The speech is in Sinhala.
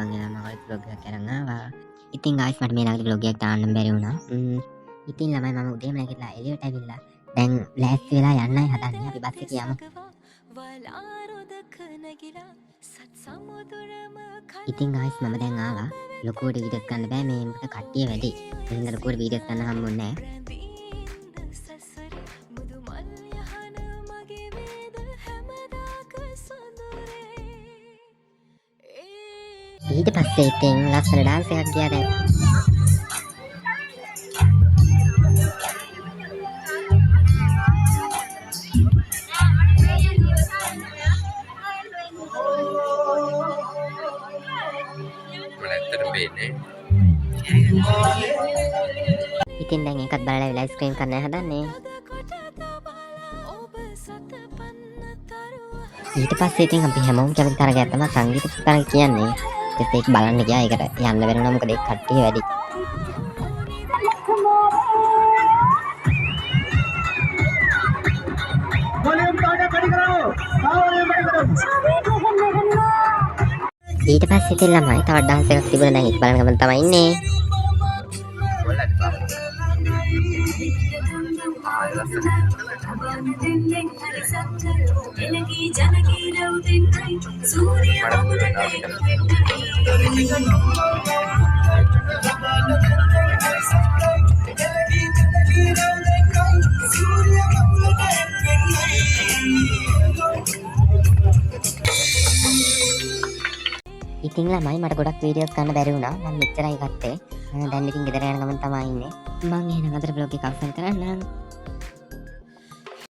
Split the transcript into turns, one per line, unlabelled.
මං එනම ඔය බ්ලොග් එකක් අරන් ආවා. ඉතින් guys මට මේ ළඟදී බ්ලොග් එකක් දාන්න බැරි වුණා. ඉතින් ළමයි මම උදේම නැගිටලා එළියට ඇවිල්ලා දැන් ලෑස්ති වෙලා යන්නයි හදන්නේ. අපි බස් එකේ යමු. ඉතින් guys මම දැන් ආවා. ලොකුවට වීඩියෝස් ගන්න බෑ මේ මොකද කට්ටිය වැඩි. එහෙනම් ලොකුවට වීඩියෝස් ගන්න හම්බුන්නේ නැහැ. ඊට පස්සේ ඉතින් ලස්සන ඩාන්ස් එකක් ගියා දැන්. ඉතින් දැන් එකත් බලලා ලයිව් ස්ට්‍රීම් කරන්න හදන්නේ. ඊට පස්සේ ඉතින් අපි හැමෝම කැමති තරගයක් තමයි සංගීත තරගය කියන්නේ. ඒක බලන්න ගියා. ඒකට යන්න බැරි වුණා මොකද ඒ කට්ටිය වැඩි. ඊට පස්සේ ඉතින් ළමයි තව ඩාන්ස් එකක් තිබුණා. දැන් ඒක බලන ගමන් තමයි ඉන්නේ. ඉතින් ළමයි මට ගොඩක් වීඩියෝස් ගන්න බැරි වුණා. මම මෙච්චරයි ගත්තේ. දැන් ඉතින් ගෙදර යන ගමන් තමයි ඉන්නේ. මම එහෙනම් අද බ්ලොග් එක අවසන් කරන්නම්.